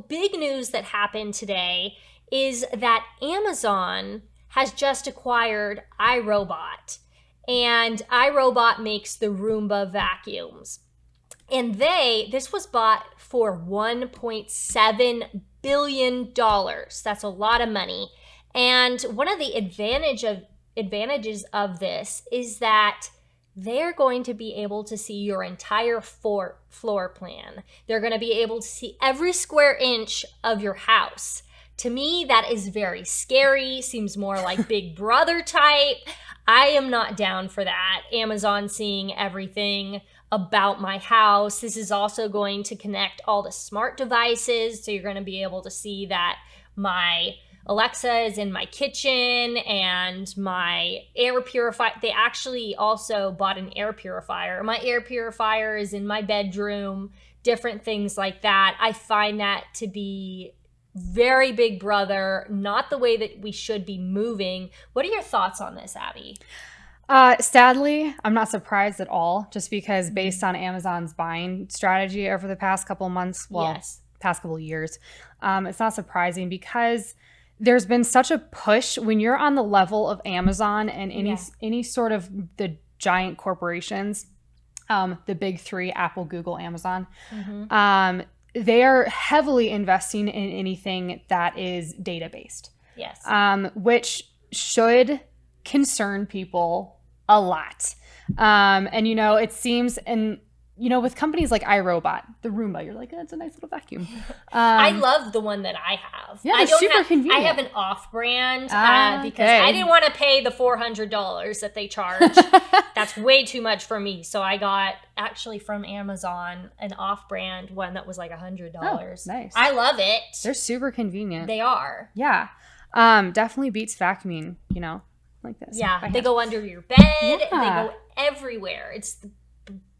big news that happened today is that Amazon has just acquired iRobot. And iRobot makes the Roomba vacuums. And this was bought for $1.7 billion. That's a lot of money. And one of the advantages of this is that they're going to be able to see your entire floor plan. They're going to be able to see every square inch of your house. To me, that is very scary, seems more like Big Brother type. I am not down for that. Amazon seeing everything about my house. This is also going to connect all the smart devices. So you're going to be able to see that my Alexa is in my kitchen and my air purifier. They actually also bought an air purifier. My air purifier is in my bedroom, different things like that. I find that to be very Big Brother, not the way that we should be moving. What are your thoughts on this, Abby? Sadly, I'm not surprised at all, just because based on Amazon's buying strategy over the past couple of months, past couple of years, it's not surprising because there's been such a push when you're on the level of Amazon and any sort of the giant corporations, the big three, Apple, Google, Amazon, they are heavily investing in anything that is data-based. Yes. Which should concern people a lot. And, it seems, and, with companies like iRobot, the Roomba, you're like, it's a nice little vacuum. I love the one that I have. Yeah, they're super convenient. I have an off-brand because I didn't want to pay the $400 that they charge. That's way too much for me. So I got, actually from Amazon, an off-brand one that was like $100. Oh, nice. I love it. They're super convenient. They are. Yeah. Definitely beats vacuuming, like this. Yeah, they go under your bed. Yeah. They go everywhere. It's the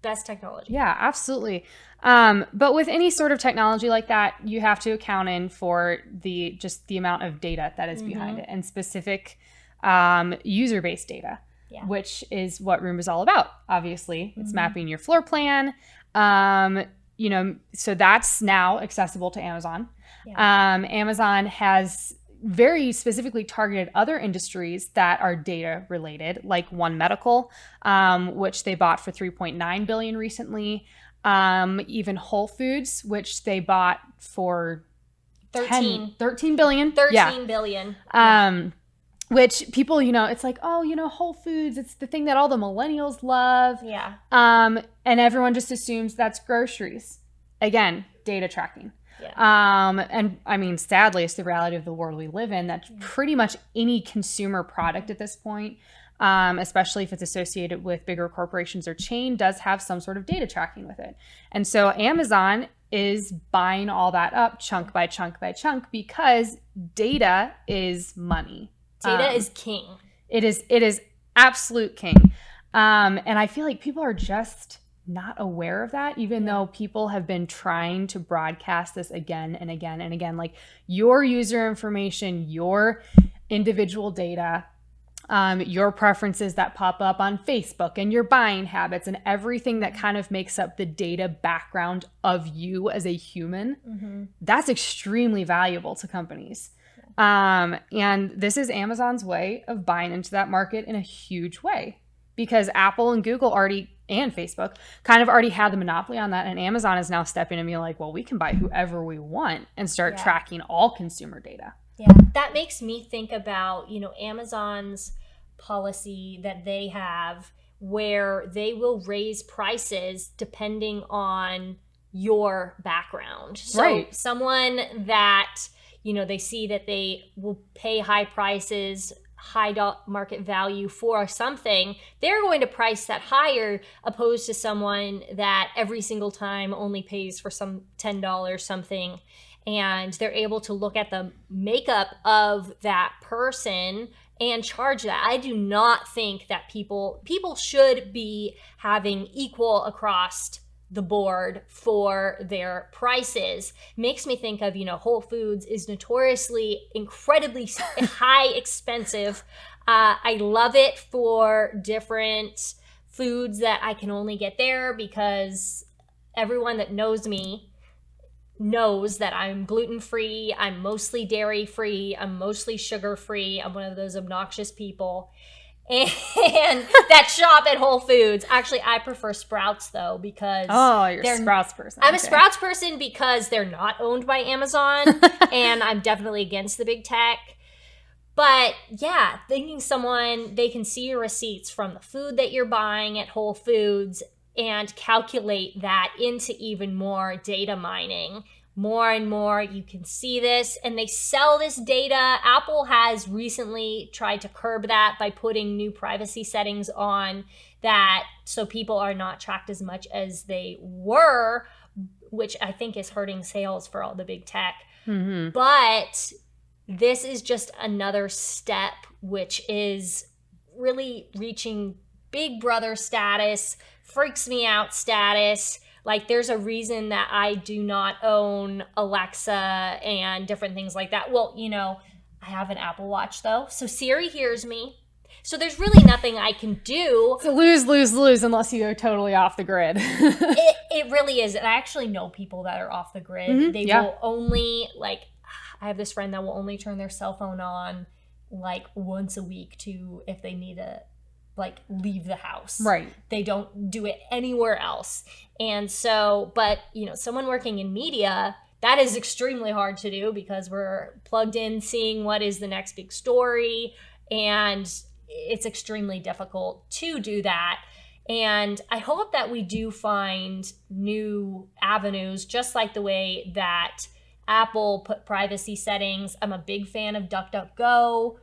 best technology. Yeah, absolutely. But with any sort of technology like that, you have to account in for the amount of data that is behind it, and specific user-based data, which is what Roomba is all about. Obviously, it's mapping your floor plan. So that's now accessible to Amazon. Yeah. Amazon has very specifically targeted other industries that are data related, like One Medical, which they bought for $3.9 billion recently. Even Whole Foods, which they bought for $13 billion. $13 billion. Which people, it's like, Whole Foods, it's the thing that all the millennials love. Yeah. And everyone just assumes that's groceries. Again, data tracking. Yeah. And I mean, sadly, it's the reality of the world we live in, that pretty much any consumer product at this point, especially if it's associated with bigger corporations or chain, does have some sort of data tracking with it. And so Amazon is buying all that up chunk by chunk by chunk because data is money. Data is king. It is absolute king. And I feel like people are just not aware of that, even though people have been trying to broadcast this again and again and again. Like, your user information, your individual data, your preferences that pop up on Facebook, and your buying habits, and everything that kind of makes up the data background of you as a human, that's extremely valuable to companies. And this is Amazon's way of buying into that market in a huge way, because Apple and Google and Facebook kind of already had the monopoly on that. And Amazon is now stepping in and being like, well, we can buy whoever we want and start tracking all consumer data. Yeah, that makes me think about, Amazon's policy that they have, where they will raise prices depending on your background. So someone that, they see that they will pay high prices, high market value for something, they're going to price that higher, opposed to someone that every single time only pays for some $10 something, and they're able to look at the makeup of that person and charge that. I do not think that people should be having equal across the board for their prices. Makes me think of, Whole Foods is notoriously incredibly high expensive. I love it for different foods that I can only get there, because everyone that knows me knows that I'm gluten-free, I'm mostly dairy-free, I'm mostly sugar-free. I'm one of those obnoxious people. And that shop at Whole Foods. Actually, I prefer Sprouts, though, because... Oh, you're a Sprouts person. I'm a Sprouts person because they're not owned by Amazon, and I'm definitely against the big tech. But yeah, thinking someone, they can see your receipts from the food that you're buying at Whole Foods and calculate that into even more data mining. More and more, you can see this, and they sell this data. Apple has recently tried to curb that by putting new privacy settings on that so people are not tracked as much as they were, which I think is hurting sales for all the big tech. Mm-hmm. But this is just another step, which is really reaching big brother status, freaks me out status. Like, there's a reason that I do not own Alexa and different things like that. Well, you know, I have an Apple Watch, though. So Siri hears me. So there's really nothing I can do. It's a lose unless you go totally off the grid. It really is. And I actually know people that are off the grid. Mm-hmm. They will only, like, I have this friend that will only turn their cell phone on, like, once a week to if they need to, like, leave the house. Right. They don't do it anywhere else. And so, but, you know, someone working in media, that is extremely hard to do because we're plugged in seeing what is the next big story. And it's extremely difficult to do that. And I hope that we do find new avenues, just like the way that Apple put privacy settings. I'm a big fan of DuckDuckGo.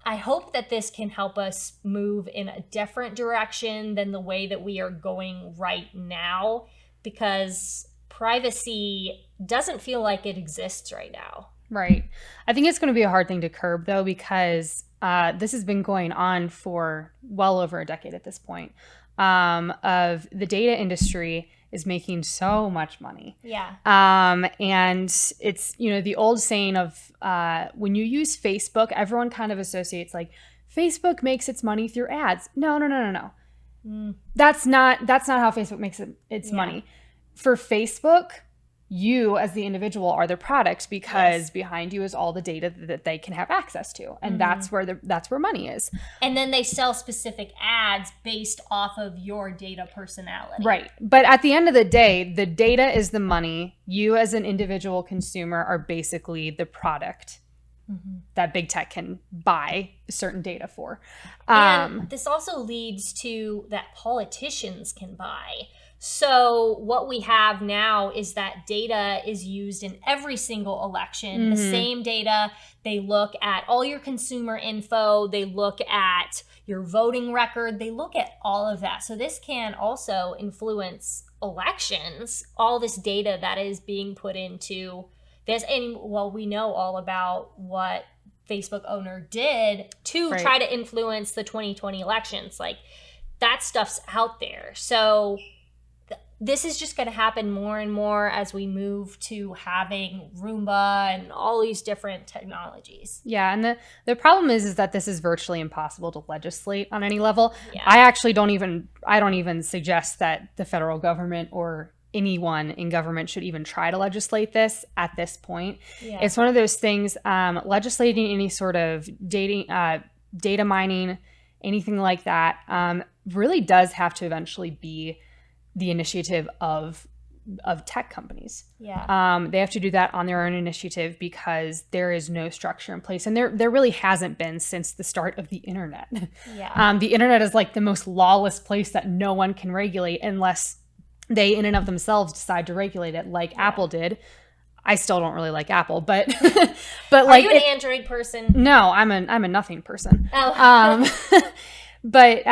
I hope that this can help us move in a different direction than the way that we are going right now, because privacy doesn't feel like it exists right now. Right. I think it's going to be a hard thing to curb, though, because this has been going on for well over a decade at this point. Of the data industry is making so much money. Yeah. And it's, you know, the old saying of when you use Facebook, everyone kind of associates like Facebook makes its money through ads. No. That's not how Facebook makes its money. For Facebook, you as the individual are the product, because behind you is all the data that they can have access to, and that's where money is. And then they sell specific ads based off of your data personality. Right. But at the end of the day, the data is the money. You as an individual consumer are basically the product that big tech can buy certain data for. And this also leads to that politicians can buy. So what we have now is that data is used in every single election. The same data. They look at all your consumer info. They look at your voting record. They look at all of that. So this can also influence elections, all this data that is being put into this. And well, we know all about what Facebook owner did to try to influence the 2020 elections. Like, that stuff's out there. So this is just going to happen more and more as we move to having Roomba and all these different technologies. Yeah, and the problem is that this is virtually impossible to legislate on any level. Yeah. I don't even suggest that the federal government or anyone in government should even try to legislate this at this point. Yeah. It's one of those things, legislating any sort of data mining, anything like that, really does have to eventually be the initiative of tech companies. Yeah. They have to do that on their own initiative because there is no structure in place. And there really hasn't been since the start of the internet. Yeah. The internet is like the most lawless place that no one can regulate unless they in and of themselves decide to regulate it, like Apple did. I still don't really like Apple, but like, are you an Android person? No, I'm a nothing person. Oh. But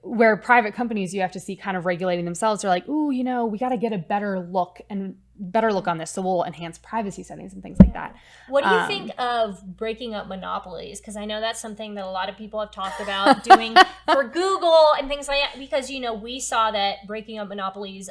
where private companies, you have to see kind of regulating themselves, they're like, ooh, you know, we got to get a better look on this. So we'll enhance privacy settings and things like that. What do you think of breaking up monopolies? Because I know that's something that a lot of people have talked about doing for Google and things like that. Because, you know, we saw that breaking up monopolies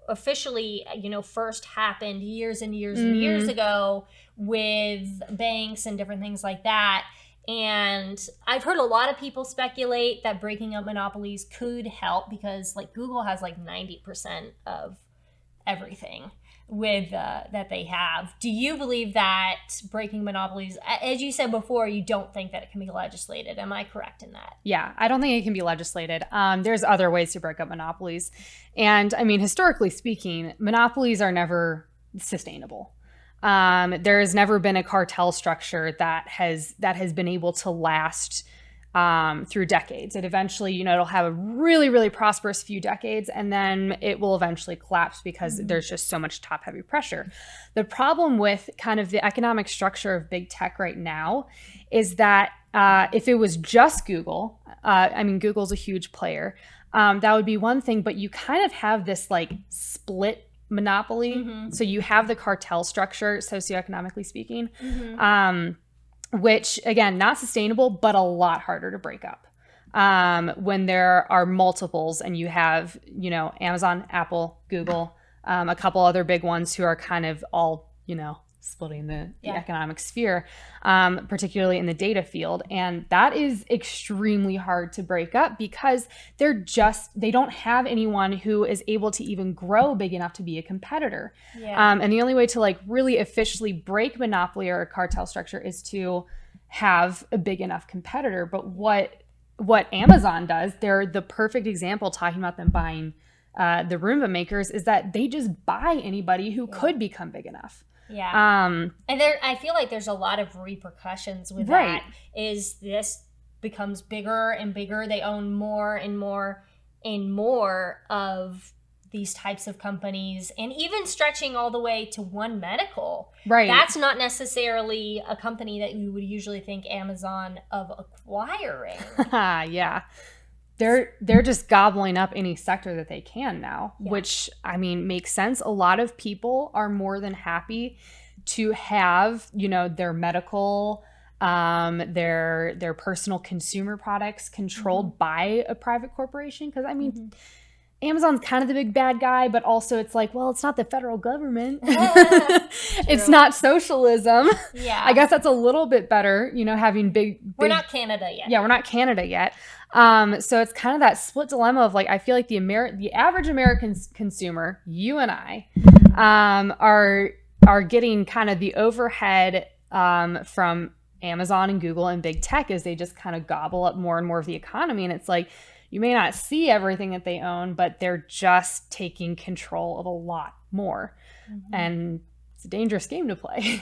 officially, you know, first happened years and years and years ago with banks and different things like that. And I've heard a lot of people speculate that breaking up monopolies could help because, like, Google has like 90% of everything. that they have. Do you believe that breaking monopolies, as you said before, you don't think that it can be legislated? Am I correct in that? Yeah, I don't think it can be legislated. There's other ways to break up monopolies. And I mean, historically speaking, monopolies are never sustainable. There has never been a cartel structure that has been able to last through decades. It eventually, it'll have a really, really prosperous few decades, and then it will eventually collapse because there's just so much top-heavy pressure. The problem with kind of the economic structure of big tech right now is that if it was just Google, Google's a huge player, that would be one thing, but you kind of have this like split monopoly. So you have the cartel structure, socioeconomically speaking, which, again, not sustainable, but a lot harder to break up when there are multiples and you have, Amazon, Apple, Google, a couple other big ones who are kind of all, splitting the economic sphere, particularly in the data field. And that is extremely hard to break up because they don't have anyone who is able to even grow big enough to be a competitor. And the only way to like really officially break monopoly or a cartel structure is to have a big enough competitor. But what Amazon does, they're the perfect example, talking about them buying the Roomba makers, is that they just buy anybody who could become big enough. And I feel like there's a lot of repercussions with that. Is this becomes bigger and bigger. They own more and more and more of these types of companies, and even stretching all the way to One Medical. That's not necessarily a company that you would usually think Amazon of acquiring. They're just gobbling up any sector that they can now, which, I mean, makes sense. A lot of people are more than happy to have, their medical, their personal consumer products controlled by a private corporation. Because, I mean, Amazon's kind of the big bad guy, but also it's like, well, it's not the federal government. It's not socialism. I guess that's a little bit better, having big... We're not Canada yet. Yeah, we're not Canada yet. So it's kind of that split dilemma of like, I feel like the average American consumer, you and I, are getting kind of the overhead from Amazon and Google and big tech as they just kind of gobble up more and more of the economy. And it's like, you may not see everything that they own, but they're just taking control of a lot more. And it's a dangerous game to play.